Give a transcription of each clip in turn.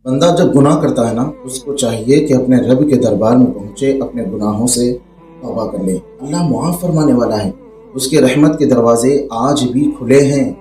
بندہ جب گناہ کرتا ہے نا، اس کو چاہیے کہ اپنے رب کے دربار میں پہنچے، اپنے گناہوں سے توبہ کر لے۔ اللہ معاف فرمانے والا ہے، اس کے رحمت کے دروازے آج بھی کھلے ہیں۔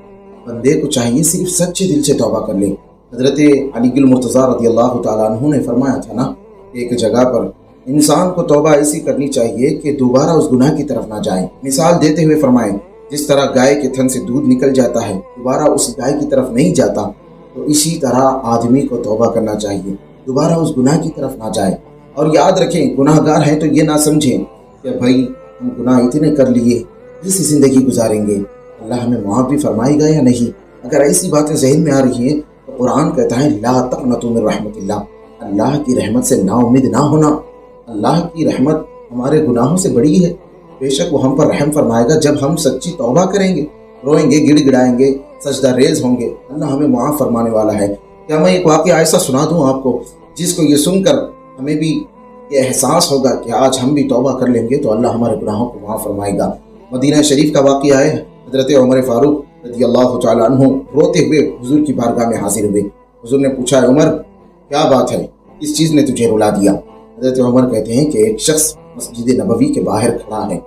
بندے کو چاہیے صرف سچے دل سے توبہ کر لے۔ حضرت علی المرتضیٰ رضی اللہ تعالیٰ عنہ نے فرمایا تھا نا ایک جگہ پر، انسان کو توبہ ایسی کرنی چاہیے کہ دوبارہ اس گناہ کی طرف نہ جائے۔ مثال دیتے ہوئے فرمائے، جس طرح گائے کے تھن سے دودھ نکل جاتا ہے، دوبارہ اس گائے کی طرف نہیں جاتا، تو اسی طرح آدمی کو توبہ کرنا چاہیے، دوبارہ اس گناہ کی طرف نہ جائے۔ اور یاد رکھیں، گناہ گار ہیں تو یہ نہ سمجھیں کہ بھائی ہم گناہ اتنے کر لیے، اسی زندگی گزاریں گے، اللہ ہمیں معاف بھی فرمائے گا یا نہیں۔ اگر ایسی باتیں ذہن میں آ رہی ہیں تو قرآن کہتا ہے لا تقنطوا من رحمت اللہ، اللہ کی رحمت سے نا امید نہ ہونا۔ اللہ کی رحمت ہمارے گناہوں سے بڑی ہے، بے شک وہ ہم پر رحم فرمائے گا جب ہم سچی توبہ کریں گے، روئیں گے، گڑ گڑائیں گے، سجدہ ریز ہوں گے، اللہ ہمیں معاف فرمانے والا ہے۔ کیا میں ایک واقعہ ایسا سنا دوں آپ کو جس کو یہ سن کر ہمیں بھی یہ احساس ہوگا کہ آج ہم بھی توبہ کر لیں گے تو اللہ ہمارے گناہوں کو معاف فرمائے گا۔ مدینہ شریف کا واقعہ ہے، حضرت عمر فاروق رضی اللہ تعالیٰ عنہ روتے ہوئے حضور کی بارگاہ میں حاضر ہوئے۔ حضور نے پوچھا، عمر کیا بات ہے، کس چیز نے تجھے رلا دیا؟ حضرت عمر کہتے ہیں کہ ایک شخص مسجد نبوی کے باہر کھڑا ہے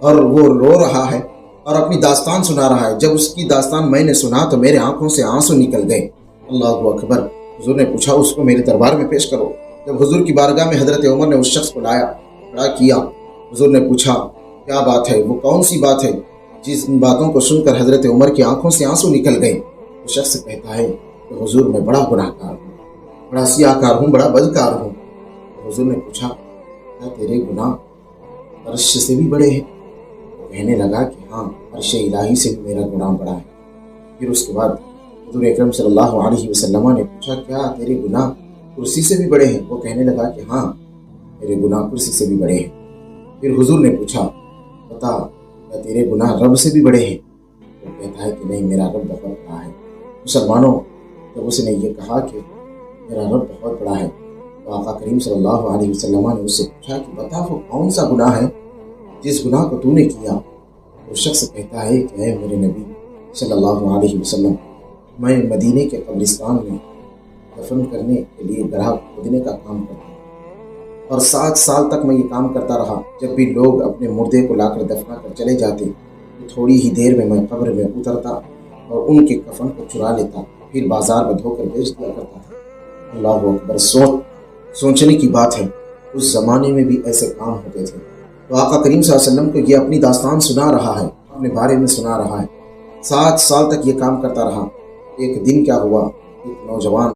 اور وہ رو رہا ہے اور اپنی داستان سنا رہا ہے۔ جب اس کی داستان میں نے سنا تو میرے آنکھوں سے آنسو نکل گئے۔ اللہ اکبر۔ حضور نے پوچھا، اس کو میرے دربار میں پیش کرو۔ جب حضور کی بارگاہ میں حضرت عمر نے اس شخص کو لایا، کھڑا کیا، حضور نے پوچھا کیا بات ہے، وہ کون سی بات ہے جس باتوں کو سن کر حضرت عمر کی آنکھوں سے آنسو نکل گئے؟ وہ شخص کہتا ہے کہ حضور میں بڑا گناہ کار ہوں، بڑا سیاہ کار ہوں، بڑا بدکار ہوں۔ حضور نے پوچھا کیا تیرے گناہ عرش سے بھی بڑے ہیں؟ وہ کہنے لگا کہ ہاں، عرش الہی سے بھی میرا گناہ بڑا ہے۔ پھر اس کے بعد حضور اکرم صلی اللہ علیہ وسلم نے پوچھا کیا تیرے گناہ کرسی سے بھی بڑے ہیں؟ وہ کہنے لگا کہ ہاں، میرے گناہ کرسی سے بھی بڑے ہیں۔ پھر حضور نے پوچھا بتا کیا تیرے گناہ رب سے بھی بڑے ہیں؟ وہ کہتا ہے کہ نہیں، میرا رب بہت بڑا ہے۔ مسلمانوں، جب اس نے یہ کہا کہ میرا رب بہت بڑا ہے تو آقا کریم صلی اللہ علیہ وسلم نے اس سے پوچھا کہ بتا وہ کون سا گناہ ہے جس گناہ کو تو نے کیا؟ وہ شخص کہتا ہے کہ اے میرے نبی صلی اللہ علیہ وسلم، میں مدینے کے قبرستان میں دفن کرنے کے لیے گڑھا کھودنے کا کام کرتا ہوں، اور 7 سال تک میں یہ کام کرتا رہا۔ جب بھی لوگ اپنے مردے کو لا کر دفنا کر چلے جاتے تو تھوڑی ہی دیر میں قبر میں اترتا اور ان کے کفن کو چرا لیتا، پھر بازار میں دھو کر بیچ دیا کرتا تھا۔ اللہ اکبر۔ سوچنے کی بات ہے، اس زمانے میں بھی ایسے کام ہوتے تھے۔ تو آقا کریم صلی اللہ علیہ وسلم کو یہ اپنی داستان سنا رہا ہے، اپنے بارے میں سنا رہا ہے۔ 7 سال تک یہ کام کرتا رہا۔ ایک دن کیا ہوا، ایک نوجوان